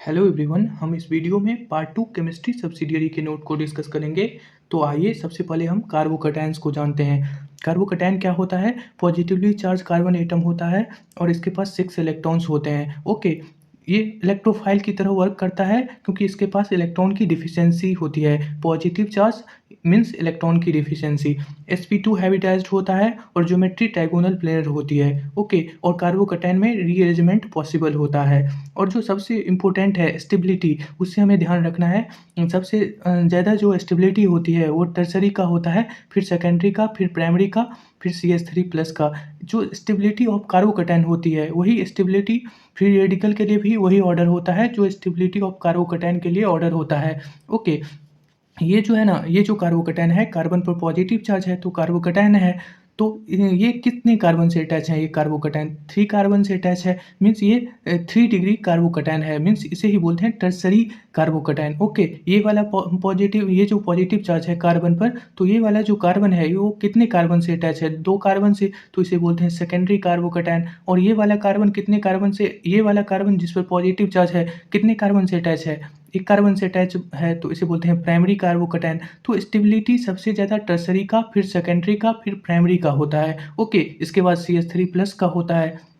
Hello everyone, हम इस video में पार्ट 2 केमिस्ट्री सब्सिडियरी के नोट को डिस्कस करेंगे। तो आइए सबसे पहले हम कार्बोकैटायंस को जानते हैं। कार्बोकैटायन क्या होता है? पॉजिटिवली चार्ज कार्बन एटम होता है और इसके पास 6 इलेक्ट्रॉन्स होते हैं। ओके, ये इलेक्ट्रोफाइल की तरह वर्क करता है क्योंकि इसके पास इलेक्ट्रॉन की डिफिशियंसी होती है। पॉजिटिव चार्ज मीन्स इलेक्ट्रॉन की डिफिशियंसी। sp2 हैबिटाइज्ड होता है और ज्योमेट्री ट्राइगोनल प्लेनर होती है। ओके, और कार्बोकैटायन में रीअरेंजमेंट पॉसिबल होता है। और जो सबसे इम्पोर्टेंट है स्टेबिलिटी, उससे हमें ध्यान रखना है। सबसे ज़्यादा जो स्टेबिलिटी होती है वो टर्शरी का होता है, फिर सेकेंडरी का, फिर प्राइमरी का, फिर CH3+ का। जो स्टेबिलिटी ऑफ कार्बोकैटायन होती है वही स्टेबिलिटी फ्री रेडिकल के लिए भी वही ऑर्डर होता है जो स्टेबिलिटी ऑफ कार्बोकैटायन के लिए ऑर्डर होता है। ओके, ये जो है ना, ये जो कार्बोकैटायन है, कार्बन पर पॉजिटिव चार्ज है तो कार्बोकैटायन है। तो ये कितने कार्बन से अटैच है? ये कार्बोकैटायन 3 कार्बन से अटैच है। मीन्स ये 3 डिग्री कार्बोकैटायन है। मीन्स इसे ही बोलते हैं टर्सरी कार्बोकैटायन। ओके, ये वाला पॉजिटिव, ये जो पॉजिटिव चार्ज है कार्बन पर, तो ये वाला जो कार्बन है वो कितने कार्बन से अटैच है? 2 कार्बन से, तो इसे बोलते हैं सेकेंडरी कार्बोकैटायन। और ये वाला कार्बन कितने कार्बन से, ये वाला कार्बन जिस पर पॉजिटिव चार्ज है कितने कार्बन से अटैच है? 1 कार्बन से अटैच है तो इसे बोलते हैं प्राइमरी कार्बोकैटायन। तो स्टेबिलिटी सबसे ज़्यादा टर्शरी का, फिर सेकेंडरी का, फिर प्राइमरी का होता है। ओके, इसके बाद CH3+ का होता है।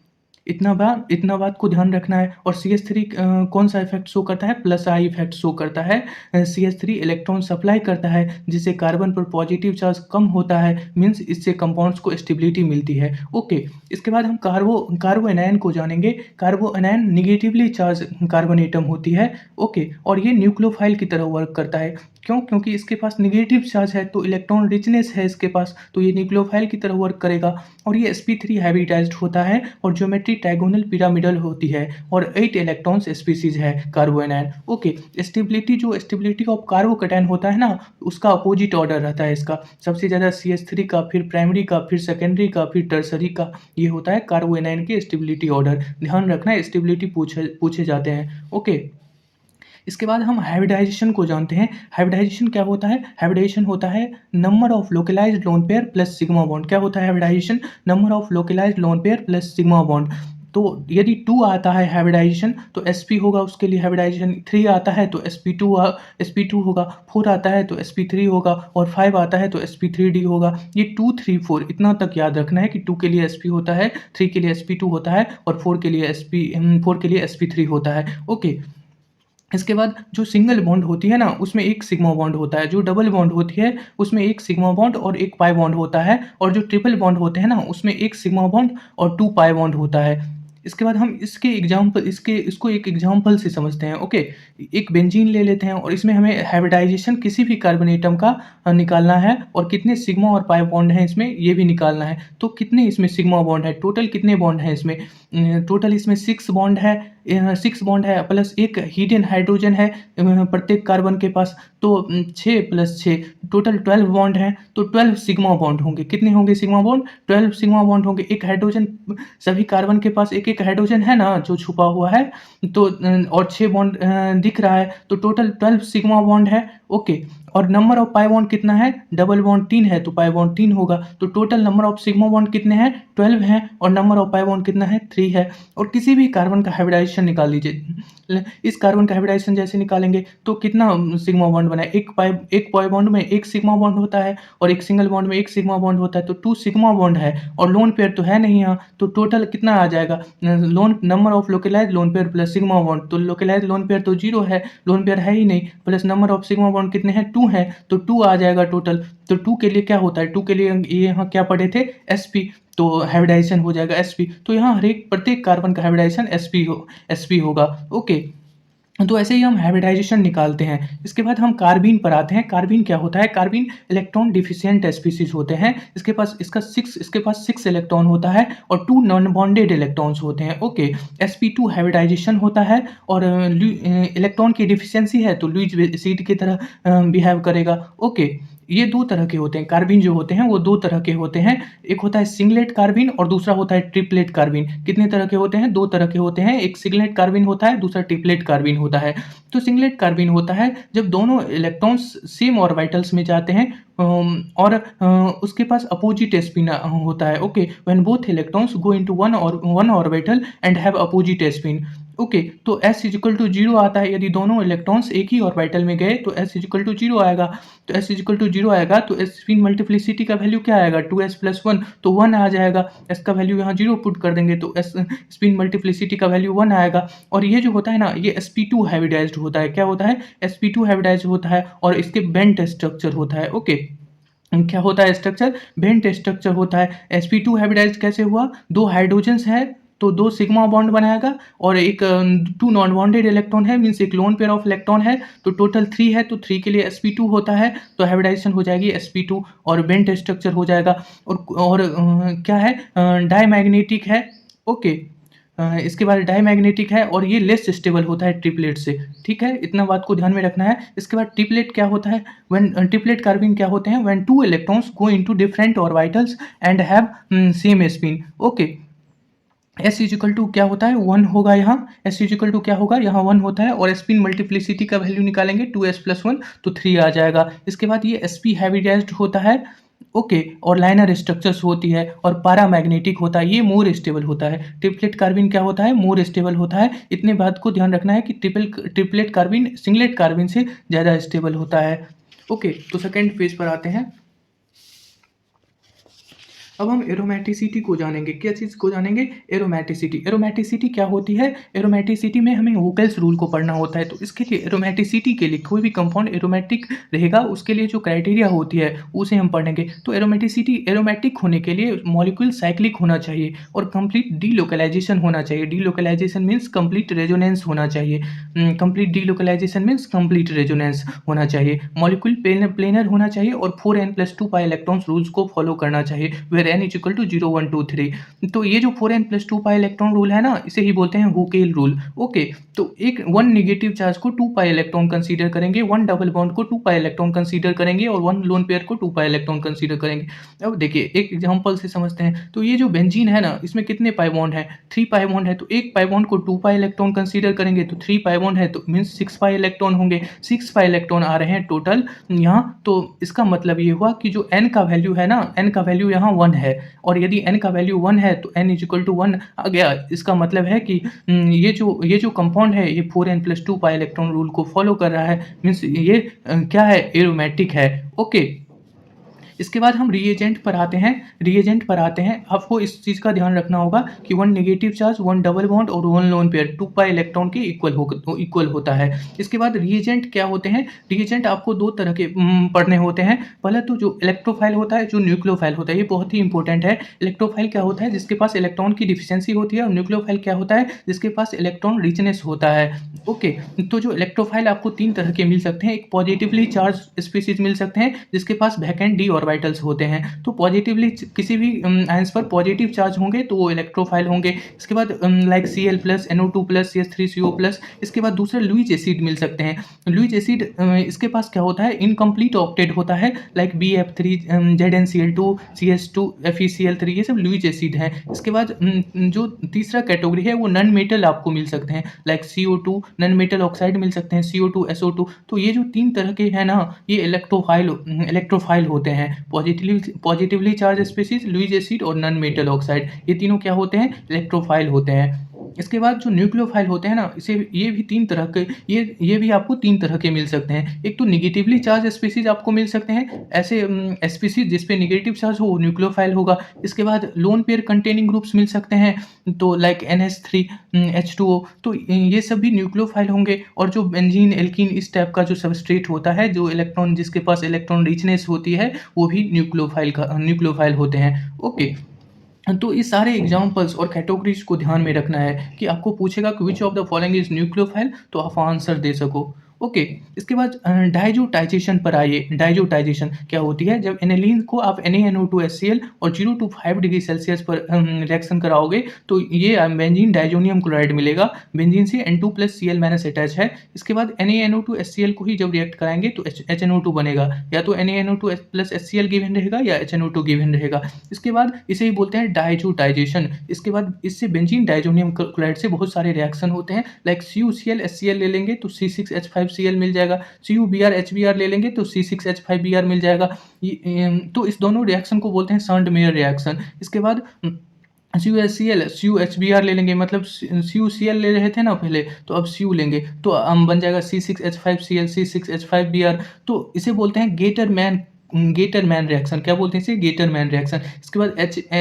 इतना बात को ध्यान रखना है। और CH3 कौन सा इफेक्ट शो करता है? प्लस आई इफेक्ट शो करता है। CH3 इलेक्ट्रॉन सप्लाई करता है जिससे कार्बन पर पॉजिटिव चार्ज कम होता है। मीन्स इससे कंपाउंड्स को स्टेबिलिटी मिलती है। ओके, इसके बाद हम कार्बो एनायन को जानेंगे। Carbanion negatively charge carbon atom होती है। ओके, और ये न्यूक्लियोफाइल की तरह वर्क करता है। क्यों? क्योंकि इसके पास निगेटिव चार्ज है तो इलेक्ट्रॉन रिचनेस है इसके पास, तो ये न्यूक्लियोफाइल की तरह वर्क करेगा। और ये sp3 हैबिटाइज्ड होता है और ज्योमेट्री ट्राइगोनल पिरामिडल होती है और 8 इलेक्ट्रॉन्स स्पीसीज है carbanion. Okay, stability of carbocation होता है ना, उसका अपोजिट ऑर्डर रहता है इसका। सबसे ज़्यादा CH3 का, फिर प्राइमरी का, फिर सेकेंडरी का, फिर टर्सरी का। ये होता है कार्बो एनायन के स्टेबिलिटी ऑर्डर। ध्यान रखना है, स्टेबिलिटी पूछे जाते हैं। ओके, इसके बाद हम हाइब्रिडाइजेशन को जानते हैं। हाइब्रिडाइजेशन क्या होता है? हाइब्रिडाइजेशन होता है number of localised lone pair plus sigma bond. क्या होता है hybridisation? Number of localised lone pair plus sigma bond. तो यदि 2 आता है हाइब्रिडाइजेशन तो sp होगा उसके लिए हाइब्रिडाइजेशन। 3 आता है तो sp2 होगा। 4 आता है तो sp3 होगा और 5 आता है तो sp3d होगा। ये 2 3 4 इतना तक याद रखना है कि 2 के लिए sp होता है, 3 के लिए sp2 होता है और 4 के लिए sp3 होता है। ओके, इसके बाद जो सिंगल बॉन्ड होती है ना, उसमें एक सिग्मा बॉन्ड होता है। जो डबल बॉन्ड होती है उसमें एक सिग्मा बॉन्ड और एक पाई बॉन्ड होता है। और जो ट्रिपल बॉन्ड होते हैं ना, उसमें एक सिग्मा बॉन्ड और 2 पाई बॉन्ड होता है। इसके बाद हम इसको एक एग्जांपल से समझते हैं। ओके, एक बेंजीन ले लेते हैं और इसमें हमें हाइब्रिडाइजेशन किसी भी कार्बन एटम का निकालना है और कितने सिग्मा और पाई बॉन्ड हैं इसमें ये भी निकालना है। तो कितने इसमें सिग्मा बॉन्ड है, टोटल कितने बॉन्ड हैं इसमें? टोटल इसमें 6 बॉन्ड है। 6 बॉन्ड है प्लस एक हिडन हाइड्रोजन है प्रत्येक कार्बन के पास। तो 6 + 6 टोटल 12 बॉन्ड हैं। तो 12 सिग्मा बॉन्ड होंगे। कितने होंगे सिग्मा बॉन्ड? 12 सिग्मा बॉन्ड होंगे। एक हाइड्रोजन, सभी कार्बन के पास एक एक हाइड्रोजन है ना जो छुपा हुआ है। तो और 6 बॉन्ड दिख रहा है तो टोटल 12 सिग्मा बॉन्ड है। ओके, और नंबर ऑफ पाई बॉन्ड कितना है? डबल बॉन्ड 3 है तो पाई बॉन्ड 3 होगा। तो total number of sigma bond कितने हैं? 12 हैं। और नंबर ऑफ पाई बॉन्ड कितना है? 3 है। और किसी भी कार्बन का हाइब्रिडाइजेशन निकाल लीजिए। इस कार्बन का हाइब्रिडाइजेशन जैसे निकालेंगे तो कितना सिग्मा बॉन्ड बना है? एक पाई बॉन्ड में एक सिग्मा बॉन्ड होता है और एक सिंगल बॉन्ड में एक सिग्मा बॉन्ड होता है, तो 2 सिग्मा बॉन्ड है। और लोन पेयर तो है नहीं यहाँ, तो टोटल कितना आ जाएगा? Lone number of localised lone pair plus sigma bond. तो लोकलाइज्ड लोन पेयर तो 0 है, लोन पेयर है ही नहीं, plus number of sigma bond कितने हैं? 2 है, तो 2 आ जाएगा टोटल। तो 2 के लिए क्या होता है? 2 के लिए ये यहाँ क्या पढ़े थे? sp। तो हाइब्रिडाइजेशन हो जाएगा sp। तो यहाँ प्रत्येक कार्बन का हाइब्रिडाइजेशन sp होगा। ओके, तो ऐसे ही हम हाइब्रिडाइजेशन निकालते हैं। इसके बाद हम कार्बीन पर आते हैं। कार्बीन क्या होता है? कार्बीन इलेक्ट्रॉन डिफिशिएंट स्पीसीज होते हैं। इसके पास 6 इलेक्ट्रॉन होता है और 2 नॉन बॉन्डेड इलेक्ट्रॉन्स होते हैं। ओके, sp2 हाइब्रिडाइजेशन होता है और इलेक्ट्रॉन की डिफिशियंसी है तो लुईस एसिड की तरह बिहेव करेगा। ओके, ये 2 तरह के होते हैं। कार्बीन जो होते हैं वो 2 तरह के होते हैं। एक होता है सिंगलेट कार्बीन और दूसरा होता है ट्रिपलेट कार्बीन। कितने तरह के होते हैं? 2 तरह के होते हैं। एक सिंगलेट कार्बीन होता है, दूसरा ट्रिपलेट कार्बीन होता है। तो सिंगलेट कार्बीन होता है जब दोनों इलेक्ट्रॉन्स सेम ऑर्बिटल्स में जाते हैं और उसके पास अपोजिट स्पिन होता है। Okay, when both electrons go into one orbital and have opposite spin. Okay, तो S इज़ इक्वल टू 0 आता है, यदि दोनों इलेक्ट्रॉन्स एक ही ऑर्बिटल में गए तो S इज़ इक्वल टू 0 आएगा। तो S इज़ इक्वल टू 0 आएगा तो स्पिन मल्टीप्लिसिटी का वैल्यू क्या आएगा, 2s प्लस 1 तो 1 आ जाएगा। S का वैल्यू यहाँ 0 पुट कर देंगे तो S स्पिन मल्टीप्लिसिटी का वैल्यू 1 आएगा। और ये जो होता है ना, ये sp2 हाइब्रिडाइज्ड होता है। क्या होता है? sp2 हाइब्रिडाइज्ड होता है और इसके बेंट स्ट्रक्चर होता है। ओके, क्या होता है स्ट्रक्चर? बेंट स्ट्रक्चर होता है। sp2 हाइब्रिडाइज्ड कैसे हुआ? 2 हाइड्रोजन्स हैं तो 2 सिग्मा बॉन्ड बनाएगा और एक 2 नॉन बॉन्डेड इलेक्ट्रॉन है, मीन्स एक लोन पेयर ऑफ इलेक्ट्रॉन है, तो टोटल 3 है, तो 3 के लिए sp2 होता है, तो हाइब्रिडाइजेशन हो जाएगी sp2 और बेंट स्ट्रक्चर हो जाएगा। और क्या है? डायमैग्नेटिक है। ओके, इसके बाद डायमैग्नेटिक है और ये लेस स्टेबल होता है ट्रिपलेट से। ठीक है, इतना बात को ध्यान में रखना है। इसके बाद ट्रिपलेट क्या होता है? व्हेन ट्रिपलेट कार्बन क्या होते हैं? When 2 electrons go into different orbitals and have same spin. Okay, S is equal to क्या होता है? 1 होगा यहाँ। S इज इक्वल टू क्या होगा? यहाँ 1 होता है और स्पिन मल्टीप्लिसिटी का वैल्यू निकालेंगे 2s प्लस 1 तो 3 आ जाएगा। इसके बाद ये sp हाइब्रिडाइज्ड होता है। ओके, और लाइनर स्ट्रक्चर्स होती है और पैरामैग्नेटिक होता है, ये मोर स्टेबल होता है। ट्रिपलेट कार्बिन क्या होता है? मोर स्टेबल होता है। इतने बात को ध्यान रखना है कि ट्रिपलेट कार्बिन सिंगलेट कार्बिन से ज़्यादा स्टेबल होता है। ओके, तो सेकेंड फेज पर आते हैं। अब हम एरोमेटिसिटी को जानेंगे। क्या चीज़ को जानेंगे? एरोमेटिसिटी। एरोमेटिसिटी क्या होती है? एरोमेटिसिटी में हमें वोकेल्स रूल को पढ़ना होता है। तो इसके लिए एरोमेटिसिटी के लिए कोई भी कंपाउंड एरोमेटिक रहेगा, उसके लिए जो क्राइटेरिया होती है उसे हम पढ़ेंगे। तो एरोमेटिसिटी, एरोमेटिक होने के लिए मॉलिक्यूल साइक्लिक होना चाहिए और कंप्लीट डीलोकलाइजेशन होना चाहिए। डीलोकलाइजेशन मीन्स कंप्लीट रेजोनेंस होना चाहिए। Complete delocalisation means complete resonance होना चाहिए। मॉलिक्यूल प्लेनर होना चाहिए और 4n+2 पाई इलेक्ट्रॉन्स रूल्स को फॉलो करना चाहिए, where n is equal to 0 1 2 3। तो ये जो 4n+2 पाई इलेक्ट्रॉन रूल है ना, इसे ही बोलते हैं हुकेल रूल। ओके, तो एक 1 नेगेटिव चार्ज को 2 पाई इलेक्ट्रॉन कंसीडर करेंगे, 1 डबल बॉन्ड को 2 पाई इलेक्ट्रॉन कंसीडर करेंगे और 1 लोन पेयर को 2 पाई इलेक्ट्रॉन कंसीडर करेंगे। अब देखिए एक एग्जांपल से समझते हैं। तो ये जो बेंजीन है ना, इसमें कितने पाई बॉन्ड है? 3 पाई बॉन्ड है। तो एक पाई बॉन्ड को 2 पाई इलेक्ट्रॉन कंसीडर करेंगे तो 3 पाई बॉन्ड है तो मीन्स 6 पाई इलेक्ट्रॉन होंगे। 6 पाई इलेक्ट्रॉन आ रहे हैं टोटल यहाँ। तो इसका मतलब ये हुआ कि जो n का वैल्यू है ना, n का वैल्यू यहाँ 1 है और यदि n का वैल्यू 1 है तो n इज इक्वल टू 1 आ गया। इसका मतलब है कि ये जो कंपाउंड है ये 4n+2 पाई इलेक्ट्रॉन रूल को फॉलो कर रहा है, मीन्स ये क्या है? एरोमेटिक है। ओके, इसके बाद हम रिएजेंट पर आते हैं। रिएजेंट पर आते हैं, आपको इस चीज़ का ध्यान रखना होगा कि 1 नेगेटिव चार्ज, 1 डबल बॉन्ड और 1 लोन पेयर 2 पाई इलेक्ट्रॉन के इक्वल होता है। इसके बाद रिएजेंट क्या होते हैं? रिएजेंट आपको 2 तरह के पढ़ने होते हैं। पहले तो जो इलेक्ट्रोफाइल होता है, जो न्यूक्लियोफाइल होता है, ये बहुत ही इंपॉर्टेंट है। इलेक्ट्रोफाइल क्या होता है? जिसके पास इलेक्ट्रॉन की डिफिशियंसी होती है और न्यूक्लियोफाइल क्या होता है? जिसके पास इलेक्ट्रॉन रिचनेस होता है। ओके, तो जो इलेक्ट्रोफाइल आपको 3 तरह के मिल सकते हैं। एक पॉजिटिवली चार्ज स्पीशीज मिल सकते हैं जिसके पास वैकेंट डी ऑर्बिटल्स होते हैं। तो पॉजिटिवली किसी भी आयंस पर पॉजिटिव चार्ज होंगे तो वो इलेक्ट्रोफाइल होंगे। इसके बाद लाइक Cl+, NO2+, CH3CO+। इसके बाद दूसरे लुईस एसिड मिल सकते हैं। लुईस एसिड इसके पास क्या होता है? इनकम्प्लीट ऑक्टेट होता है, like BF3, ZnCl2, CH2, FeCl3, ये सब लुईस एसिड हैं। इसके बाद जो तीसरा कैटेगरी है वो नॉन मेटल आपको मिल सकते हैं, like CO2, non metal oxide मिल सकते हैं, CO2, SO2। तो ये जो 3 तरह के हैं ना, ये इलेक्ट्रोफाइल होते हैं। Positively charge species, Lewis acid और नॉन मेटल ऑक्साइड, ये तीनों क्या होते हैं? इलेक्ट्रोफाइल होते हैं। इसके बाद जो न्यूक्लियोफाइल होते हैं ना, इसे ये भी 3 तरह के, ये भी आपको 3 तरह के मिल सकते हैं। एक तो नेगेटिवली चार्ज स्पीशीज आपको मिल सकते हैं, ऐसे स्पीशीज जिस पे नेगेटिव चार्ज हो वो न्यूक्लियोफाइल होगा। इसके बाद लोन पेयर कंटेनिंग ग्रुप्स मिल सकते हैं, तो लाइक NH3, H2O, तो ये सब भी न्यूक्लियोफाइल होंगे। और जो बेंजीन, एल्कीन, इस टाइप का जो सबस्ट्रेट होता है, जो इलेक्ट्रॉन जिसके पास इलेक्ट्रॉन रिचनेस होती है, वो भी न्यूक्लियोफाइल होते हैं। ओके, तो ये सारे एग्जांपल्स और कैटेगरीज को ध्यान में रखना है कि आपको पूछेगा कि which of the following is nucleophile, तो आप आंसर दे सको। ओके, इसके बाद डाइजोटाइजेशन पर आइए। डाइजोटाइजेशन क्या होती है? जब एनिलीन को आप NaNO2HCl और 0 to 5 डिग्री सेल्सियस पर रिएक्शन कराओगे तो ये बेंजीन डाइजोनियम क्लोराइड मिलेगा। बेंजीन से N2+Cl- अटैच है। इसके बाद NaNO2HCl को ही जब रिएक्ट कराएंगे तो HNO2 बनेगा, या तो NaNO2+HCl गिवन रहेगा या HNO2 गिवन रहेगा। इसके बाद इसे ही बोलते हैं डाइजोटाइजेशन। इसके बाद इससे बेंजीन डाइजोनियम क्लोराइड से बहुत सारे रिएक्शन होते हैं, लाइक CuCl HCl ले लेंगे तो C6H5Cl मिल जाएगा। CuBr HBr ले लेंगे तो C6H5Br मिल जाएगा। तो इस दोनों रिएक्शन को बोलते हैं सांड मेयर रिएक्शन। इसके बाद CuHCl CuHBr ले लेंगे, मतलब CuCl ले रहे थे ना पहले, तो अब Cu लेंगे तो हम बन जाएगा C6H5Cl C6H5Br। तो इसे बोलते हैं गेटरमैन रिएक्शन। क्या बोलते हैं इसे? Gattermann reaction. इसके बाद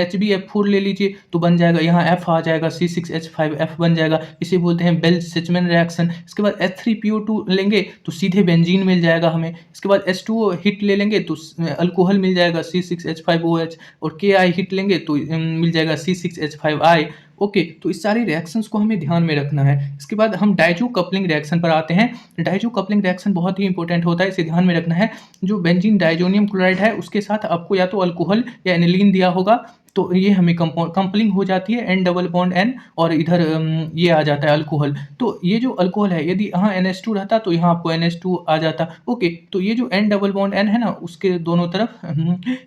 HbF4 ले लीजिए तो बन जाएगा, यहाँ F आ जाएगा, C6H5F बन जाएगा, इसे बोलते हैं बेल-सिचमैन रिएक्शन। इसके बाद H3PO2 लेंगे तो सीधे बेंजीन मिल जाएगा हमें। इसके बाद H2O हिट ले लेंगे तो अल्कोहल मिल जाएगा C6H5OH, और Ki हिट लेंगे तो मिल जाएगा C6H5I। ओके, तो इस सारे रिएक्शंस को हमें ध्यान में रखना है। इसके बाद हम डाइजो कपलिंग रिएक्शन पर आते हैं। डाइजो कपलिंग रिएक्शन बहुत ही इंपॉर्टेंट होता है, इसे ध्यान में रखना है। जो बेंजीन डाइजोनियम क्लोराइड है उसके साथ आपको या तो अल्कोहल या एनिलीन दिया होगा, तो ये हमें कपलिंग हो जाती है N डबल बॉन्ड N, और इधर ये आ जाता है अल्कोहल। तो ये जो अल्कोहल है, यदि यहाँ NH2 रहता तो यहाँ आपको NH2 आ जाता। ओके, तो ये जो N डबल बॉन्ड N है ना, उसके दोनों तरफ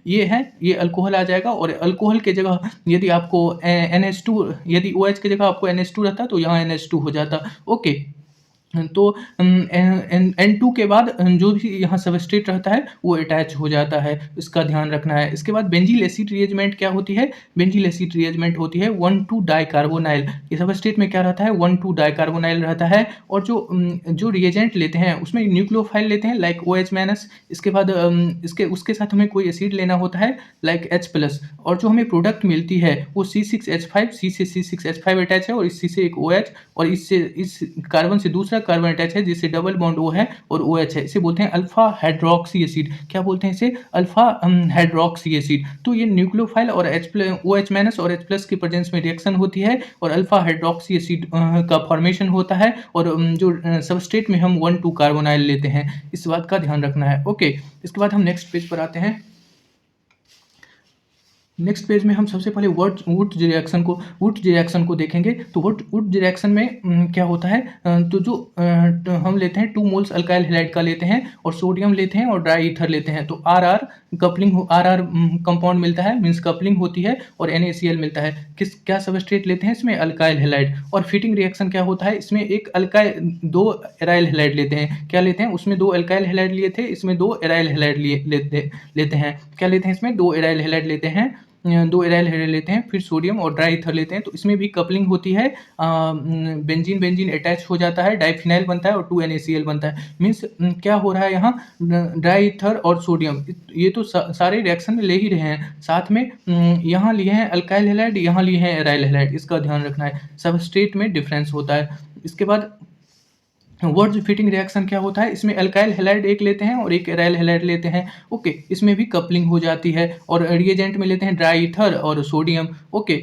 ये है, ये अल्कोहल आ जाएगा, और अल्कोहल के जगह यदि आपको NH2, यदि OH की जगह आपको NH2 रहता तो यहाँ NH2 हो जाता। ओके, तो N2 के बाद जो भी यहाँ सबस्ट्रेट रहता है वो अटैच हो जाता है, इसका ध्यान रखना है। इसके बाद बेंजील एसिड रिएजमेंट क्या होती है? बेंजील एसिड रिएजमेंट होती है 1,2 डाइकार्बोनाइल। ये सबस्ट्रेट में क्या रहता है? 1,2 डाइकार्बोनाइल रहता है, और जो रिएजेंट लेते हैं उसमें न्यूक्लियोफाइल लेते हैं लाइक OH-। इसके बाद उसके साथ हमें कोई एसिड लेना होता है लाइक H+, और जो हमें प्रोडक्ट मिलती है वो C6H5, C से C6H5 अटैच है, और इस C से एक OH, और इससे इस कार्बन से दूसरा कार्बन अटैच है जिससे डबल बॉन्ड O है और OH है। इसे बोलते हैं अल्फा हाइड्रोक्सी एसिड। क्या बोलते हैं इसे? Alpha hydroxy acid. तो ये न्यूक्लियोफाइल और OH- और H+ के प्रेजेंस में रिएक्शन होती है, और अल्फा हाइड्रोक्सी एसिड का फॉर्मेशन होता है, और जो सबस्ट्रेट में हम 1,2 कार्बोनाइल लेते हैं, इस बात का ध्यान रखना है। ओके, इसके बाद हम नेक्स्ट पेज पर आते हैं। नेक्स्ट पेज में हम सबसे पहले वुड्स रिएक्शन को देखेंगे। तो वुड्स रिएक्शन में क्या होता है? तो जो हम लेते हैं 2 मोल्स अल्काइल हैलाइड का लेते हैं, और सोडियम लेते हैं, और ड्राई ईथर लेते हैं, तो RR कंपाउंड मिलता है, मींस कपलिंग होती है, और NaCl मिलता है। क्या सबस्ट्रेट लेते हैं इसमें? Alkyl halide. और फिटिंग रिएक्शन क्या होता है इसमें? दो एराइल हैलाइड लेते हैं। क्या लेते हैं? उसमें 2 अल्काइल हैलाइड लिए थे, इसमें 2 एराइल हैलाइड लेते हैं। क्या लेते हैं इसमें? 2 एराइल हैलाइड लेते हैं, 2 एराइल हैलाइड लेते हैं, फिर सोडियम और ड्राई ईथर लेते हैं, तो इसमें भी कपलिंग होती है। बेंजीन अटैच हो जाता है, डाइफिनाइल बनता है, और 2 NaCl बनता है। मीन्स क्या हो रहा है यहाँ? ड्राई ईथर और सोडियम, ये तो सारे रिएक्शन में ले ही रहे हैं, साथ में यहाँ लिए हैं अल्काइल हैलाइड, यहाँ लिए हैं एराइल हैलाइड, इसका ध्यान रखना है। सबस्ट्रेट में डिफरेंस होता है। इसके बाद वर्ड्स फिटिंग रिएक्शन क्या होता है? इसमें अल्काइल हैलाइड एक लेते हैं और एक एराइल हैलाइड लेते हैं। ओके, इसमें भी कपलिंग हो जाती है, और रिएजेंट में लेते हैं ड्राई ईथर और सोडियम। ओके,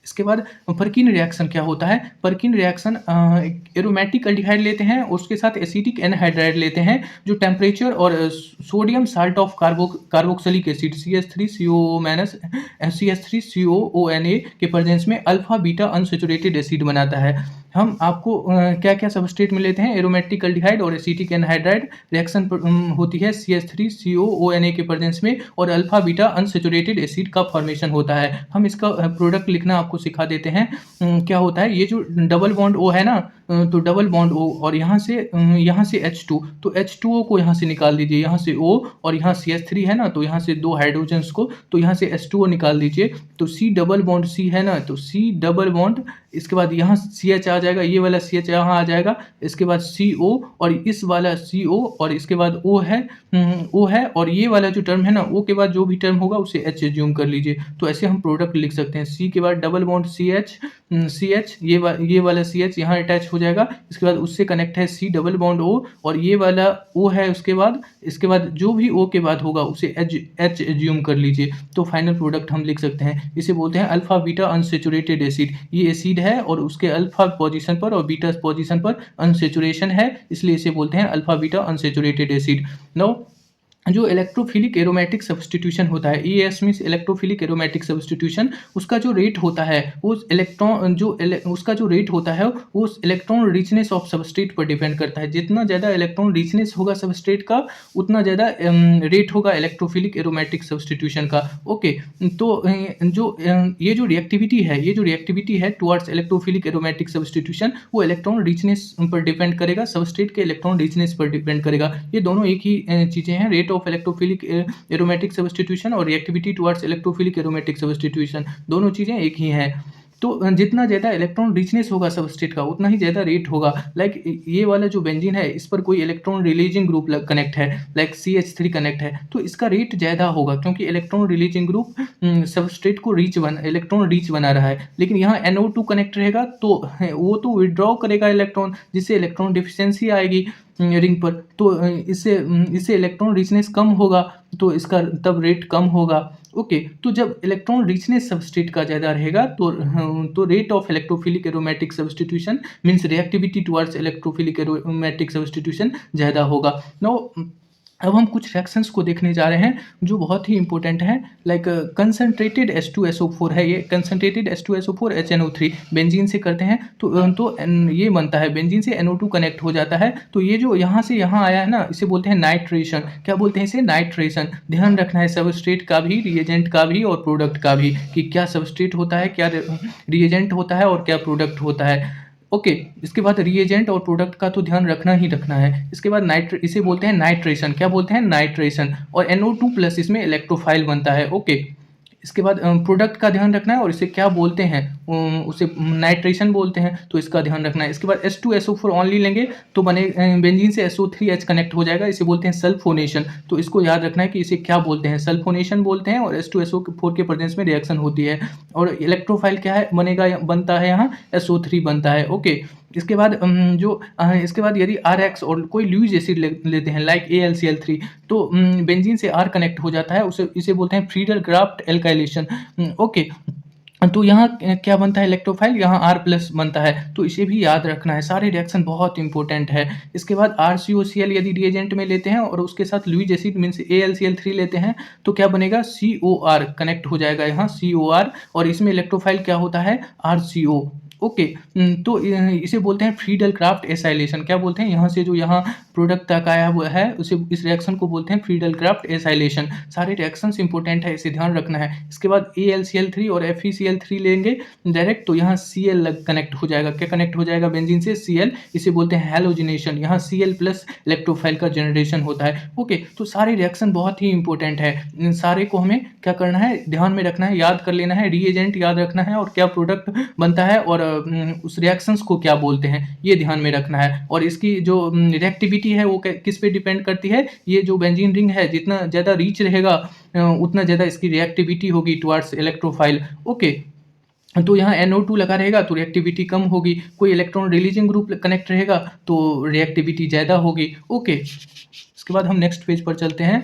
इसके बाद पर्किन रिएक्शन क्या होता है? पर्किन रिएक्शन एरोमेटिक एल्डिहाइड लेते हैं, उसके साथ एसिटिक एनहाइड्राइड लेते हैं, जो टेम्परेचर और sodium salt of carboxylic acid CH3COONA के प्रेजेंस में अल्फा बीटा अनसेचुरेटेड एसिड बनाता है। हम आपको क्या क्या सबस्ट्रेट में लेते हैं? एरोमेटिक एल्डिहाइड और एसिटिक एनहाइड्राइड रिएक्शन होती है CH3COONA के प्रेजेंस में, और अल्फा बीटा अनसेचुरेटेड एसिड का फॉर्मेशन होता है। हम इसका प्रोडक्ट लिखना आपको सिखा देते हैं। क्या होता है? ये जो डबल बॉन्ड O है ना, तो डबल बॉन्ड O, और यहाँ से H2, तो H2O को यहाँ से निकाल दीजिए, यहाँ से O, और यहाँ CH3 है ना, तो यहाँ से 2 हाइड्रोजन्स को, तो यहाँ से H2O निकाल दीजिए, तो C डबल बॉन्ड C है ना, तो C डबल बॉन्ड, इसके बाद यहाँ CH आ जाएगा, ये वाला CH यहाँ आ जाएगा, इसके बाद CO, और इस वाला CO, और इसके बाद O है, और ये वाला जो टर्म है ना, O के बाद जो भी टर्म होगा उसे H एज्यूम कर लीजिए। तो ऐसे हम प्रोडक्ट लिख सकते हैं। C के बाद डबल बॉन्ड CH, ये वाला CH यहाँ अटैच हो जाएगा, इसके बाद उससे कनेक्ट है C डबल बॉन्ड O, और ये वाला O है, इसके बाद जो भी O के बाद होगा उसे H एज्यूम कर लीजिए। तो फाइनल प्रोडक्ट हम लिख सकते हैं, इसे बोलते हैं अल्फा बीटा अनसेचुरेटेड एसिड। ये एसिड है, और उसके अल्फा पोजीशन पर और बीटा पोजीशन पर अनसेचुरेशन है, इसलिए इसे बोलते हैं alpha beta unsaturated acid. Now जो इलेक्ट्रोफिलिक एरोमेटिक सब्स्टिट्यूशन होता है, ES means electrophilic aromatic substitution, उसका जो रेट होता है वो इलेक्ट्रॉन रिचनेस ऑफ सबस्ट्रेट पर डिपेंड करता है। जितना ज़्यादा इलेक्ट्रॉन रिचनेस होगा सबस्ट्रेट का, उतना ज़्यादा रेट होगा इलेक्ट्रोफिलिक एरोमेटिक सब्स्टिट्यूशन का। ओके, तो ये जो रिएक्टिविटी है टुवर्ड्स इलेक्ट्रोफिलिक एरोमेटिक सब्स्टिट्यूशन, वो इलेक्ट्रॉन रिचनेस पर डिपेंड करेगा, सबस्ट्रेट के इलेक्ट्रॉन रिचनेस पर डिपेंड करेगा। ये दोनों एक ही चीज़ें हैं, rate rate of electrophilic aromatic substitution और reactivity towards electrophilic aromatic substitution, दोनों चीज़ें एक ही हैं। तो जितना ज़्यादा इलेक्ट्रॉन रिचनेस होगा सबस्ट्रेट का उतना ही ज़्यादा रेट होगा। लाइक ये वाला जो बेंजीन है इस पर कोई इलेक्ट्रॉन रिलीजिंग ग्रुप कनेक्ट है, लाइक CH3 कनेक्ट है, तो इसका रेट ज़्यादा होगा क्योंकि इलेक्ट्रॉन रिलीजिंग ग्रुप सबस्ट्रेट को इलेक्ट्रॉन रिच बना रहा है। लेकिन यहाँ NO2 कनेक्ट रहेगा तो वो तो विड्रॉ करेगा इलेक्ट्रॉन, जिससे इलेक्ट्रॉन डिफिशियंसी आएगी रिंग पर। तो इससे इलेक्ट्रॉन रिचनेस कम होगा, तो इसका तब रेट कम होगा। ओके, तो जब इलेक्ट्रॉन रिचनेस सबस्ट्रेट का ज़्यादा रहेगा तो rate of electrophilic aromatic substitution means reactivity towards electrophilic aromatic substitution ज़्यादा होगा। नाउ अब हम कुछ रिएक्शंस को देखने जा रहे हैं जो बहुत ही इंपॉर्टेंट हैं। लाइक कंसनट्रेटेड H2SO4 है, ये कंसनट्रेटेड H2SO4 HNO3 बेंजीन से करते हैं तो ये बनता है, बेंजीन से NO2 कनेक्ट हो जाता है। तो ये जो यहाँ से यहाँ आया है ना, इसे बोलते हैं नाइट्रेशन। क्या बोलते हैं इसे? नाइट्रेशन। ध्यान रखना है सबस्ट्रेट का भी, रिएजेंट का भी और प्रोडक्ट का भी, कि क्या सबस्ट्रेट होता है, क्या रिएजेंट होता है और क्या प्रोडक्ट होता है। ओके, इसके बाद रिएजेंट और प्रोडक्ट का तो ध्यान रखना ही रखना है। इसके बाद इसे बोलते हैं नाइट्रेशन। क्या बोलते हैं? नाइट्रेशन। और NO2+ इसमें इलेक्ट्रोफाइल बनता है। ओके, इसके बाद प्रोडक्ट का ध्यान रखना है और इसे क्या बोलते हैं, उसे नाइट्रेशन बोलते हैं, तो इसका ध्यान रखना है। इसके बाद H2SO4 ओनली लेंगे तो बने बेंजीन से SO3H कनेक्ट हो जाएगा, इसे बोलते हैं सल्फोनेशन। तो इसको याद रखना है कि इसे क्या बोलते हैं, सल्फोनेशन बोलते हैं। और H2SO4 के प्रेजेंस में रिएक्शन होती है और इलेक्ट्रोफाइल क्या है बनता है यहाँ SO3 बनता है। ओके, इसके बाद इसके बाद यदि RX और कोई ल्यूइस एसिड लेते हैं लाइक AlCl3, तो बेंजीन से R कनेक्ट हो जाता है, इसे बोलते हैं फ्रीडल क्राफ्ट एल्काइलेशन। ओके, तो यहाँ क्या बनता है इलेक्ट्रोफाइल, यहाँ R+ बनता है, तो इसे भी याद रखना है। सारे रिएक्शन बहुत इंपॉर्टेंट है। इसके बाद RCOCl यदि रिएजेंट में लेते हैं और उसके साथ लुईस एसिड मीन्स AlCl3 लेते हैं तो क्या बनेगा, COR कनेक्ट हो जाएगा यहाँ COR, और इसमें इलेक्ट्रोफाइल क्या होता है, RCO। ओके, तो इसे बोलते हैं फ्रीडल क्राफ्ट एसाइलेशन। क्या बोलते हैं, यहाँ से जो यहाँ प्रोडक्ट तक आया हुआ है उसे, इस रिएक्शन को बोलते हैं फ्रीडल क्राफ्ट एसाइलेशन। सारे रिएक्शंस इंपॉर्टेंट है, इसे ध्यान रखना है। इसके बाद AlCl3 और FeCl3 लेंगे डायरेक्ट तो यहाँ Cl कनेक्ट हो जाएगा। क्या कनेक्ट हो जाएगा बेंजीन से? Cl, इसे बोलते हैं हैलोजिनेशन। यहाँ Cl+ इलेक्ट्रोफाइल का जनरेशन होता है। ओके, तो सारे रिएक्शन बहुत ही इंपॉर्टेंट है, इन सारे को हमें क्या करना है, ध्यान में रखना है, याद कर लेना है। रिएजेंट याद रखना है और क्या प्रोडक्ट बनता है और उस रिएक्शंस को क्या बोलते हैं, ये ध्यान में रखना है। और इसकी जो रिएक्टिविटी है वो किस पे डिपेंड करती है, ये जो बेंजीन रिंग है जितना ज़्यादा रीच रहेगा उतना ज़्यादा इसकी रिएक्टिविटी होगी टुवर्ड्स इलेक्ट्रोफाइल। ओके, तो यहाँ NO2 लगा रहेगा तो रिएक्टिविटी कम होगी, कोई इलेक्ट्रॉन रिलीजिंग ग्रुप कनेक्ट रहेगा तो रिएक्टिविटी ज़्यादा होगी। ओके, इसके बाद हम नेक्स्ट पेज पर चलते हैं।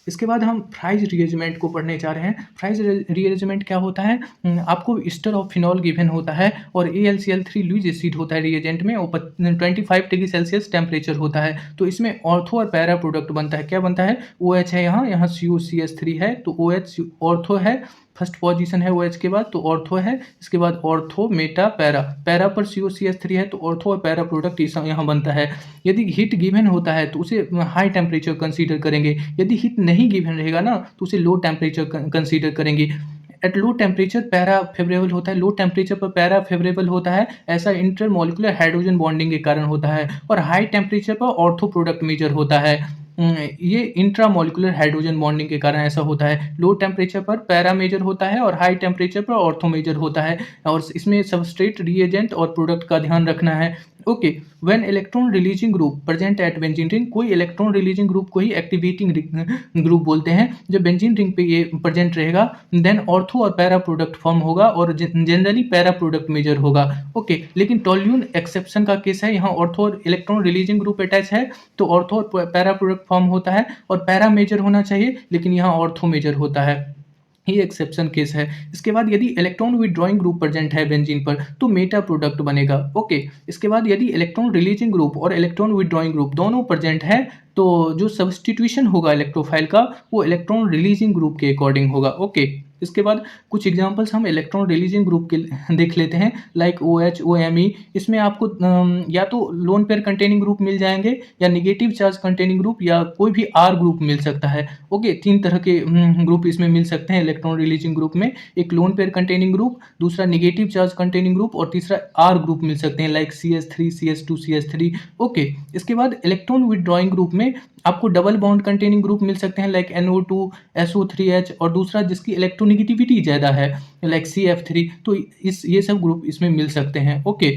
इसके बाद हम फ्राइज रीअरेंजमेंट को पढ़ने जा रहे हैं। फ्राइज रीअरेंजमेंट क्या होता है, आपको ईस्टर ऑफ फिनॉल गिवन होता है और AlCl3 लुईस एसिड होता है रिएजेंट में, और 25 डिग्री सेल्सियस टेम्परेचर होता है। तो इसमें ऑर्थो और पैरा प्रोडक्ट बनता है। क्या बनता है, OH है यहाँ COCH3 है तो OH ऑर्थो है, फर्स्ट पोजीशन है OH के बाद तो ऑर्थो है। इसके बाद ऑर्थो मेटा पैरा, पैरा पर COCH3 है तो ऑर्थो और पैरा प्रोडक्ट यहाँ बनता है। यदि हीट गिवन होता है तो उसे हाई टेम्परेचर कंसीडर करेंगे, यदि हीट नहीं गिवन रहेगा ना तो उसे लो टेम्परेचर कंसीडर करेंगे। At low temperature para favourable होता है, लो टेम्परेचर पर पैरा फेवरेबल होता है, ऐसा इंटरमोलिकुलर हाइड्रोजन बॉन्डिंग के कारण होता है। और हाई टेम्परेचर पर ऑर्थो प्रोडक्ट मेजर होता है, ये इंट्रामोलिकुलर हाइड्रोजन बॉन्डिंग के कारण ऐसा होता है। लो टेम्परेचर पर पैरा मेजर होता है और हाई टेम्परेचर पर ऑर्थो मेजर होता है। और इसमें सबस्ट्रेट, रिएजेंट और प्रोडक्ट का ध्यान रखना है। Okay, when electron releasing group present at benzene ring, कोई इलेक्ट्रॉन रिलीजिंग ग्रुप को ही एक्टिवेटिंग ग्रुप बोलते हैं। जब बेंजीन रिंग पे ये प्रेजेंट रहेगा देन ऑर्थो और पैरा प्रोडक्ट फॉर्म होगा और जनरली पैरा प्रोडक्ट मेजर होगा। ओके, लेकिन टोल्यून एक्सेप्शन का केस है, यहाँ ऑर्थो और इलेक्ट्रॉन रिलीजिंग ग्रुप अटैच है तो ऑर्थो और पैरा प्रोडक्ट फॉर्म होता है और पैरा मेजर होना चाहिए लेकिन यहाँ ऑर्थो मेजर होता है, ये एक्सेप्शन केस है। इसके बाद यदि इलेक्ट्रॉन विड्रॉइंग ग्रुप प्रेजेंट है बेंजीन पर तो मेटा प्रोडक्ट बनेगा। ओके, इसके बाद यदि इलेक्ट्रॉन रिलीजिंग ग्रुप और इलेक्ट्रॉन विड्रॉइंग ग्रुप दोनों प्रेजेंट है तो जो सब्स्टिट्यूशन होगा इलेक्ट्रोफाइल का वो इलेक्ट्रॉन रिलीजिंग ग्रुप के अकॉर्डिंग होगा। ओके, इसके बाद कुछ एग्जांपल्स हम इलेक्ट्रॉन रिलीजिंग ग्रुप के देख लेते हैं, लाइक OH, OMe। इसमें आपको या तो लोन पेयर कंटेनिंग ग्रुप मिल जाएंगे, या निगेटिव चार्ज कंटेनिंग ग्रुप, या कोई भी R ग्रुप मिल सकता है। ओके, 3 तरह के ग्रुप इसमें मिल सकते हैं इलेक्ट्रॉन रिलीजिंग ग्रुप में। एक लोन पेयर कंटेनिंग ग्रुप, दूसरा निगेटिव चार्ज कंटेनिंग ग्रुप, और तीसरा R ग्रुप मिल सकते हैं, like CH3, CH2, CH3। Okay, इसके बाद इलेक्ट्रॉन विथड्रॉइंग ग्रुप में आपको डबल बॉन्ड कंटेनिंग ग्रुप मिल सकते हैं, लाइक NO2, SO3H, और दूसरा जिसकी इलेक्ट्रोनेगेटिविटी ज़्यादा है, लाइक CF3। तो ये सब ग्रुप इसमें मिल सकते हैं। ओके,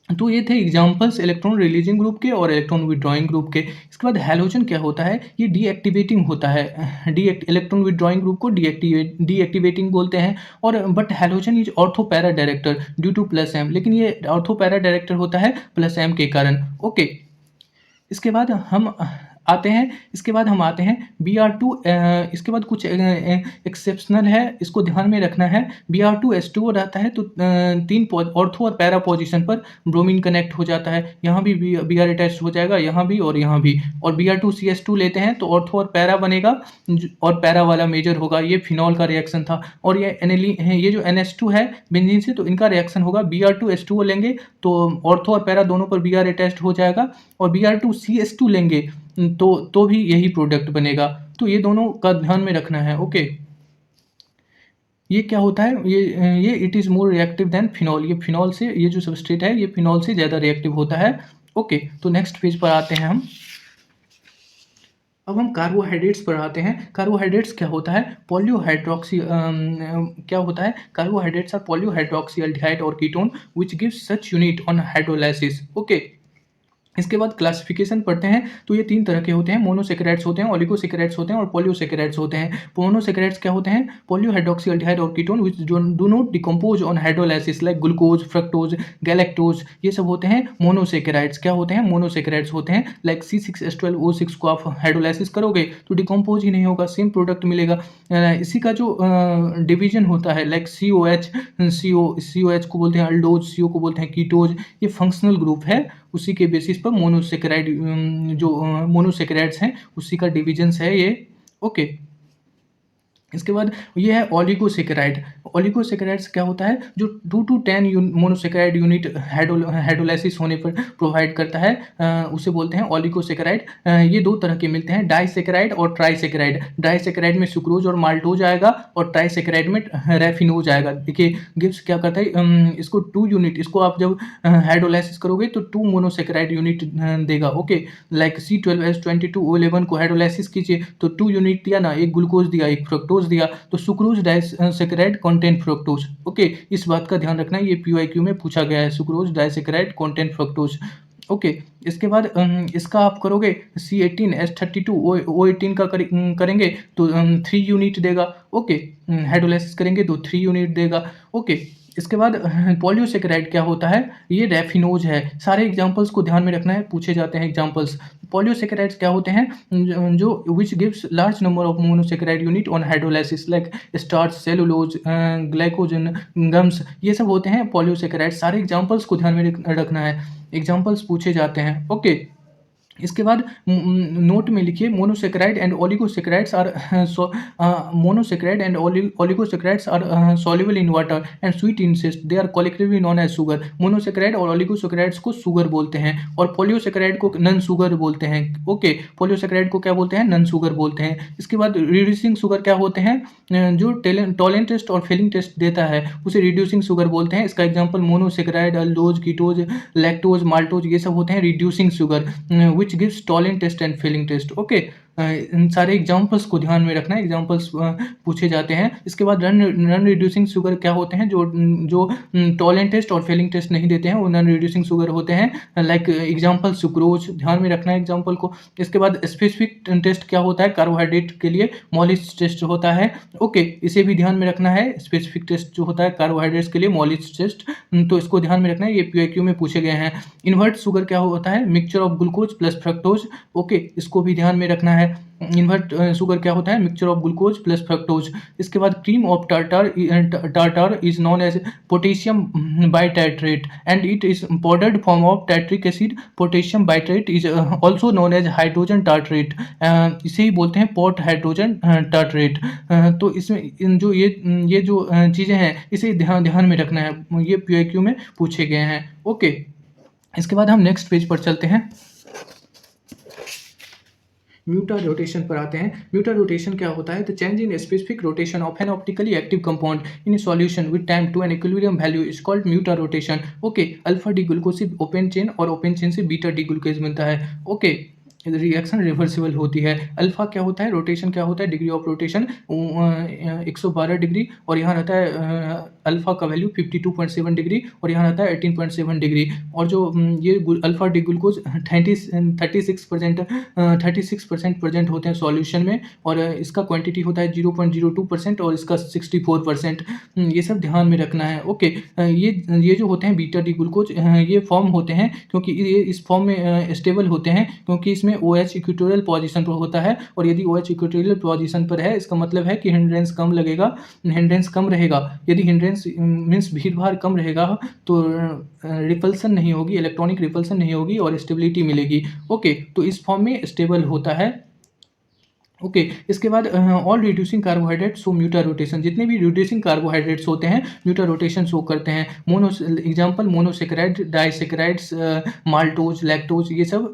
तो ये थे एग्जांपल्स इलेक्ट्रॉन रिलीजिंग ग्रुप के और इलेक्ट्रॉन विथड्रॉइंग ग्रुप के। इसके बाद हैलोजन क्या होता है, ये डीएक्टिवेटिंग होता है। इलेक्ट्रॉन विथड्रॉइंग ग्रुप को डीएक्टिवेटिंग बोलते हैं। और but halogen is ortho para director due to +M, लेकिन ये ऑर्थो पैरा डायरेक्टर होता है +M के कारण। ओके, इसके बाद हम आते हैं Br2। इसके बाद कुछ एक्सेप्शनल है, इसको ध्यान में रखना है। Br2 H2O रहता है तो 3 ऑर्थो और पैरा पोजीशन पर ब्रोमीन कनेक्ट हो जाता है। यहाँ भी Br अटैच हो जाएगा, यहाँ भी और यहाँ भी। और Br2CH2 लेते हैं तो ऑर्थो और पैरा बनेगा, और पैरा वाला मेजर होगा। ये फिनॉल का रिएक्शन था। और ये जो NH2 है बेंजीन से, तो इनका रिएक्शन होगा। Br2H2O लेंगे तो ऑर्थो और पैरा दोनों पर Br अटैच्ड हो जाएगा, और Br2CH2 लेंगे तो भी यही प्रोडक्ट बनेगा। तो ये दोनों का ध्यान में रखना है। ओके, ये क्या होता है, ये it is more reactive than phenol. ये फिनॉल से, ये जो सबस्ट्रेट है ये फिनॉल से ज़्यादा रिएक्टिव होता है। ओके, तो नेक्स्ट पेज पर आते हैं हम। अब हम कार्बोहाइड्रेट्स पर आते हैं। कार्बोहाइड्रेट्स क्या होता है, क्या होता है, कार्बोहाइड्रेट्स आर पॉलीहाइड्रोक्सी एल्डिहाइड और ketone which gives such unit on hydrolysis. Okay, इसके बाद क्लासिफिकेशन पढ़ते हैं। तो ये 3 तरह के होते हैं, मोनोसेकेराइड्स होते हैं, ओलिगोसेकेराइड्स होते हैं, और पॉलीसेकेराइड्स होते हैं। मोनोसेकेराइड्स क्या होते हैं, पॉलीहाइड्रोक्सील्डिहाइड और ketone which do not decompose on hydrolysis, like glucose, fructose, galactose. ये सब होते हैं मोनोसेकेराइड्स। क्या होते हैं, मोनोसेकेराइड्स होते हैं। लाइक C6H12O6 को आप हाइड्रोलाइसिस करोगे तो डिकम्पोज ही नहीं होगा, सेम प्रोडक्ट मिलेगा। इसी का जो डिवीजन होता है, लाइक COH को बोलते हैं अल्डोज, CO को बोलते हैं कीटोज। ये फंक्शनल ग्रुप है, उसी के बेसिस पर मोनोसेकेराइड, जो मोनोसेकेराइड्स हैं उसी का डिविजन्स है ये। ओके, इसके बाद ये है ओलिगोसेकेराइड। ओलिगोसेकेराइड्स क्या होता है, जो 2 to 10 मोनोसेकेराइड यूनिट हाइड्रोलाइसिस होने पर प्रोवाइड करता है, उसे बोलते हैं ओलिगोसेकेराइड। ये 2 तरह के मिलते हैं, डाइसेकेराइड और ट्राइसेकेराइड। डाइसेकेराइड में सुक्रोज और माल्टोज आएगा, और ट्राइसेकेराइड में रैफिनोज आएगा। देखिए गिब्स क्या करता है, इसको 2 यूनिट, इसको आप जब हाइड्रोलाइसिस करोगे तो 2 मोनोसेकेराइड यूनिट देगा। ओके, लाइक C12H22O11 को हाइड्रोलाइसिस कीजिए तो 2 यूनिट दिया ना, एक ग्लूकोज दिया, एक फ्रक्टोज दिया, तो sucrose disaccharide content fructose. Okay, इस बात का ध्यान रखना, ये PYQ में पूछा गया है, sucrose disaccharide content fructose. Okay, इसके बाद इसका आप करोगे C18H32O18 का करेंगे तो 3 यूनिट देगा। ओके, हाइड्रोलाइसिस करेंगे तो 3 यूनिट देगा। ओके, इसके बाद पॉलीसेकेराइड क्या होता है, ये रैफिनोज है। सारे एग्जांपल्स को ध्यान में रखना है, पूछे जाते हैं एग्जांपल्स। पॉलीसेकेराइड्स क्या होते हैं, जो which gives large number of monosaccharide unit on hydrolysis, like starch, cellulose, glycogen, gums. ये सब होते हैं पॉलीसेकेराइड। सारे एग्जांपल्स को ध्यान में रखना है, एग्जांपल्स पूछे जाते हैं। ओके, इसके बाद नोट में लिखिए, monosaccharide and oligosaccharides are soluble in water and sweet in taste, they are collectively known as sugar. Monosaccharide और ओलिगोसेकेराइड्स को शुगर बोलते हैं, और पॉलीसेकेराइड को नन शुगर बोलते हैं। ओके, पॉलीसेकेराइड को क्या बोलते हैं, नन शुगर बोलते हैं। इसके बाद रिड्यूसिंग शुगर क्या होते हैं, जो टॉलेंट टेस्ट और फेलिंग टेस्ट देता है उसे रिड्यूसिंग शुगर बोलते हैं। इसका example monosaccharide, aldose, ketose, lactose, maltose, ये सब होते हैं reducing sugar which gives Tollens test and Fehling test. Okay, इन सारे एग्जांपल्स को ध्यान में रखना है, एग्जांपल्स पूछे जाते हैं। इसके बाद नॉन रिड्यूसिंग शुगर क्या होते हैं, जो टॉलेंट टेस्ट और फेलिंग टेस्ट नहीं देते हैं, वो नॉन रिड्यूसिंग शुगर होते हैं। लाइक एग्जांपल सुक्रोज, ध्यान में रखना है एग्जांपल को। इसके बाद स्पेसिफिक टेस्ट क्या होता है, कार्बोहाइड्रेट के लिए मॉलिस टेस्ट होता है। ओके, इसे भी ध्यान में रखना है, स्पेसिफिक टेस्ट जो होता है कार्बोहाइड्रेट्स के लिए मॉलिस टेस्ट, तो इसको ध्यान में रखना है, ये PYQ में पूछे गए हैं। इन्वर्ट शुगर क्या होता है, mixture of glucose plus fructose. Okay, इसको भी ध्यान में रखना है। है। इन्वर्ट शुगर क्या होता है? Mixture of glucose plus fructose. इसके बाद cream of tartar is known as potassium bitartrate and it is powdered form of tartaric acid. Potassium bitartrate is also known as hydrogen tartrate, इसे ही बोलते हैं pot hydrogen tartrate. तो इसमें जो ये जो चीज़ें हैं इसे ध्यान में रखना है, ये PYQ में पूछे गए हैं। ओके, इसके बाद हम नेक्स्ट पेज पर चलते हैं, म्यूटा रोटेशन पर आते हैं। म्यूटा रोटेशन क्या होता है? The change in specific rotation of an optically active compound in solution with time to an equilibrium value is called mutarotation. Okay, alpha D glucose से ओपन चेन और ओपन चेन से beta D glucose मिलता है। Okay, reaction reversible होती है। Alpha क्या होता है? रोटेशन क्या होता है? डिग्री ऑफ रोटेशन 112 डिग्री, और यहाँ रहता है अल्फा का वैल्यू 52.7 डिग्री, और यहाँ रहता है 18.7 डिग्री। और जो ये अल्फा डी ग्लूकोज 36% प्रेजेंट होते हैं सॉल्यूशन में, और इसका क्वांटिटी होता है 0.02% और इसका 64%। ये सब ध्यान में रखना है। ओके, ये जो होते हैं बीटा डी ग्लूकोज, ये फॉर्म होते हैं क्योंकि ये इस फॉर्म में स्टेबल होते हैं क्योंकि इसमें OH इक्वेटोरियल पोजीशन पर होता है, और यदि OH इक्वेटोरियल पोजीशन पर है इसका मतलब है कि हिंड्रेंस कम लगेगा, हिंड्रेंस कम रहेगा। यदि हिंड्रेंस मीन्स भीड़ भाड़ कम रहेगा तो रिपल्सन नहीं होगी, इलेक्ट्रॉनिक रिपल्सन नहीं होगी और स्टेबिलिटी मिलेगी। ओके, तो इस फॉर्म में स्टेबल होता है। ओके, इसके बाद all reducing carbohydrate show mutarotation. जितने भी रिड्यूसिंग कार्बोहाइड्रेट्स होते हैं म्यूटा रोटेशन शो करते हैं। Example monosaccharide, disaccharides, maltose, lactose, ये सब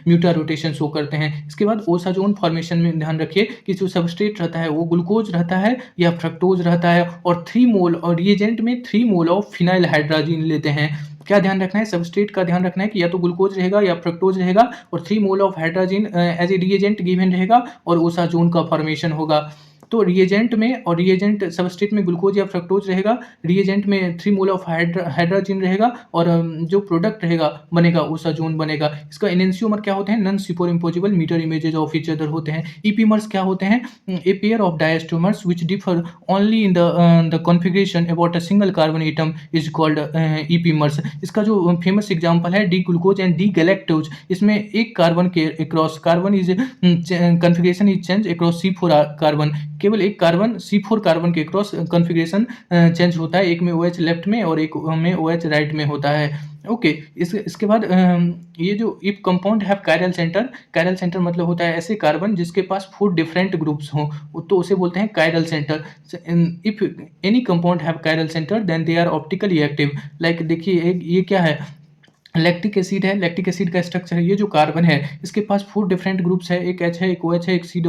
म्यूटा रोटेशन शो करते हैं। इसके बाद ओसाजोन फॉर्मेशन में ध्यान रखिए कि जो सबस्ट्रेट रहता है वो ग्लूकोज रहता है या फ्रक्टोज रहता है, और 3 मोल और रिएजेंट में 3 मोल ऑफ फिनाइल हाइड्रोजन लेते हैं। क्या ध्यान रखना है? सबस्ट्रेट का ध्यान रखना है कि या तो ग्लूकोज रहेगा या फ्रक्टोज रहेगा, और 3 mole of hydrogen as a reagent given रहेगा और ओसाजोन का फॉर्मेशन होगा। तो रिएजेंट में, और रिएजेंट सबस्ट्रेट में ग्लूकोज या फ्रक्टोज रहेगा, रिएजेंट में 3 मोल ऑफ हाइड्रोजन रहेगा, और जो प्रोडक्ट रहेगा बनेगा ओसाजोन बनेगा। इसका एनेंशियोमर क्या होते हैं? Non superimposable mirror images of each other होते हैं। ईपीमर्स क्या होते हैं? A pair of diastereomers which differ only in the configuration about a single carbon atom is called epimers. इसका जो फेमस एग्जांपल है D glucose and D galactose, इसमें एक कार्बन के across carbon is configuration is change across C4 carbon, केवल एक carbon C4 carbon के cross configuration change होता है, एक में OH लेफ्ट में और एक में OH राइट में होता है। ओके, इसके बाद ये जो if compound have chiral centre मतलब होता है ऐसे कार्बन जिसके पास 4 डिफरेंट ग्रुप्स हों, तो उसे बोलते हैं chiral centre. If any compound have chiral centre then they are optically active. Like देखिए ये क्या है? लैक्टिक एसिड है। लैक्टिक एसिड का स्ट्रक्चर है, ये जो कार्बन है इसके पास 4 डिफरेंट ग्रुप्स है, एक H है, एक OH है, एक COOH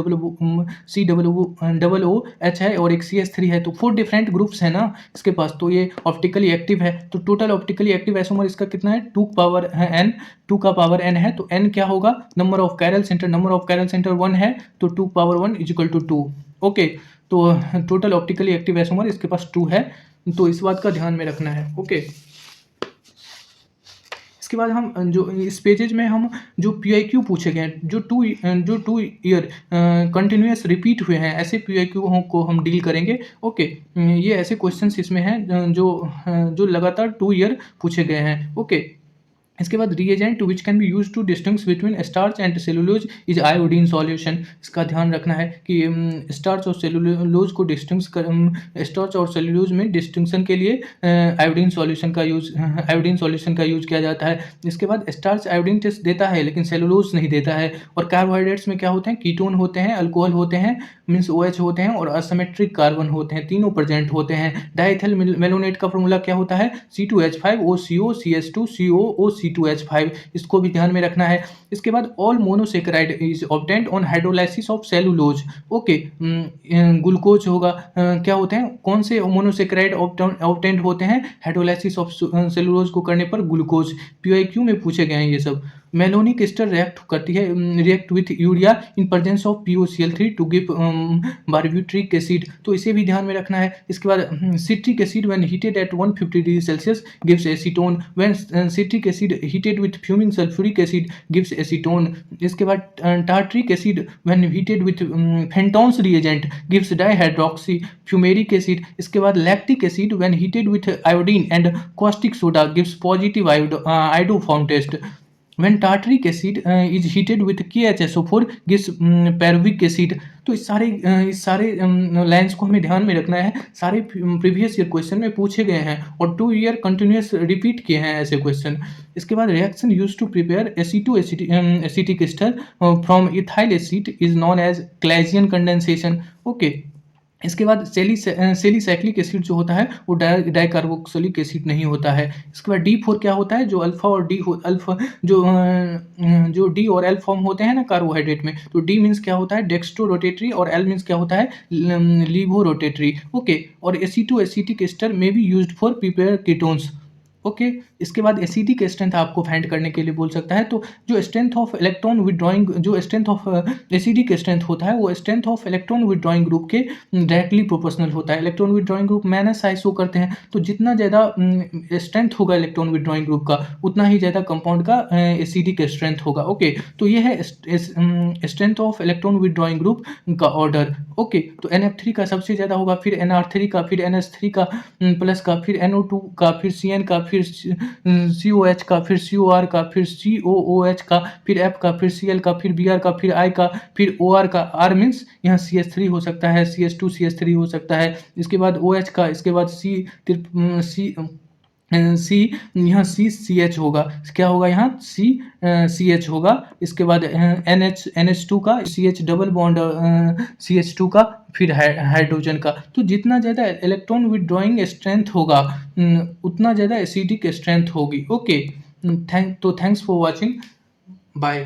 है और एक CH3 है। तो 4 डिफरेंट ग्रुप्स है ना इसके पास, तो ये ऑप्टिकली एक्टिव है। तो टोटल ऑप्टिकली एक्टिव आइसोमर इसका कितना है? 2 का पावर n है। तो n क्या होगा? नंबर ऑफ कायरल सेंटर 1 है, तो 2 power 1 is equal to 2। Okay, तो टोटल ऑप्टिकली एक्टिव आइसोमर इसके पास 2 है, तो इस बात का ध्यान में रखना है। ओके, इसके बाद हम जो इस पेजेज में हम जो PYQ पूछे गए हैं, जो टू ईयर कंटिन्यूस रिपीट हुए हैं, ऐसे PYQ को हम डील करेंगे। ओके, ये ऐसे क्वेश्चंस इसमें हैं जो लगातार 2 ईयर पूछे गए हैं। ओके, इसके बाद reagent which can be use to distinguish between starch and cellulose is iodine solution. इसका ध्यान रखना है कि स्टार्च और सेलुलोज को स्टार्च और सेलुलोज में डिस्टिंक्शन के लिए आयोडीन सॉल्यूशन का यूज किया जाता है। इसके बाद स्टार्च आयोडीन टेस्ट देता है लेकिन सेलुलोज नहीं देता है। और कार्बोहाइड्रेट्स में क्या होते हैं? कीटोन होते हैं, अल्कोहल होते हैं मीन्स OH होते हैं, और असिमेट्रिक कार्बन होते हैं, तीनों प्रेजेंट होते हैं। डाइएथिल मेलोनेट का फॉर्मूला क्या होता है? C2H5OCO CH2 COO इसको भी ध्यान में रखना है। इसके बाद all monosaccharide is obtained on hydrolysis of cellulose. Okay, glucose होगा, क्या होते हैं? कौन से मोनोसेकेराइड ऑब्टेन्ड होते हैं? हाइड्रोलाइसिस ऑफ सेलुलोज को करने पर ग्लूकोज। PYQ में पूछे गए हैं ये सब। Malonic ester react with urea in presence of POCl3 to give barbituric acid, तो इसे भी ध्यान में रखना है। इसके बाद citric acid when heated at 150 degree Celsius gives acetone, when citric acid heated with fuming sulphuric acid gives acetone. इसके बाद tartaric acid when heated with Fenton's reagent gives dihydroxy fumaric acid. इसके बाद lactic acid when heated with iodine and caustic soda gives positive iodoform test. When tartaric acid is heated with KHSO4 gives pyruvic acid. तो इस सारे lines को हमें ध्यान में रखना है। सारे प्रीवियस ईयर क्वेश्चन में पूछे गए हैं और 2 ईयर कंटिन्यूअस रिपीट किए हैं ऐसे क्वेश्चन। इसके बाद reaction used to prepare acetic ester from ethyl acid is known as Claisen condensation. Okay, इसके बाद सेलीसाइक्लिक एसिड जो होता है वो डाइकार्बोक्सिलिक एसिड नहीं होता है। इसके बाद D4 क्या होता है, जो अल्फा और डी अल्फा जो डी और एल फॉर्म होते हैं ना कार्बोहाइड्रेट में, तो D मीन्स क्या होता है डेक्स्ट्रो रोटेटरी और L मीन्स क्या होता है लीवो रोटेटरी। ओके, और एसिटिक एस्टर में be used for prepare ketones. Okay, इसके बाद एसिडिक स्ट्रेंथ आपको फाइंड करने के लिए बोल सकता है। तो जो स्ट्रेंथ ऑफ इलेक्ट्रॉन विड्रॉइंग जो स्ट्रेंथ ऑफ एसिडिक स्ट्रेंथ होता है वो strength of electron withdrawing group के डायरेक्टली प्रोपोर्शनल होता है। Electron withdrawing group minus I show करते हैं, तो जितना ज़्यादा स्ट्रेंथ होगा इलेक्ट्रॉन विड्रॉइंग ग्रुप का उतना ही ज़्यादा कंपाउंड का एसिडिक स्ट्रेंथ होगा। ओके, तो ये है strength of electron withdrawing group का ऑर्डर। ओके, तो NF3 का सबसे ज़्यादा होगा, फिर NR3 का, फिर NH3 का प्लस का, फिर NO2 का, फिर CN का, फिर COH का, फिर COR का, फिर COOH का, फिर F का, फिर Cl का, फिर Br का, फिर I का, फिर OR का। R मीन्स यहाँ CH3 हो सकता है, CH2 CH3 हो सकता है। इसके बाद OH का, इसके बाद C यहाँ CH होगा। क्या होगा यहाँ CH होगा। इसके बाद NH2 का CH डबल बॉन्ड CH2 का, फिर हाइड्रोजन का। तो जितना ज़्यादा इलेक्ट्रॉन विड्रॉइंग स्ट्रेंथ होगा उतना ज़्यादा एसिडिक स्ट्रेंथ होगी। Okay, thanks for watching, bye.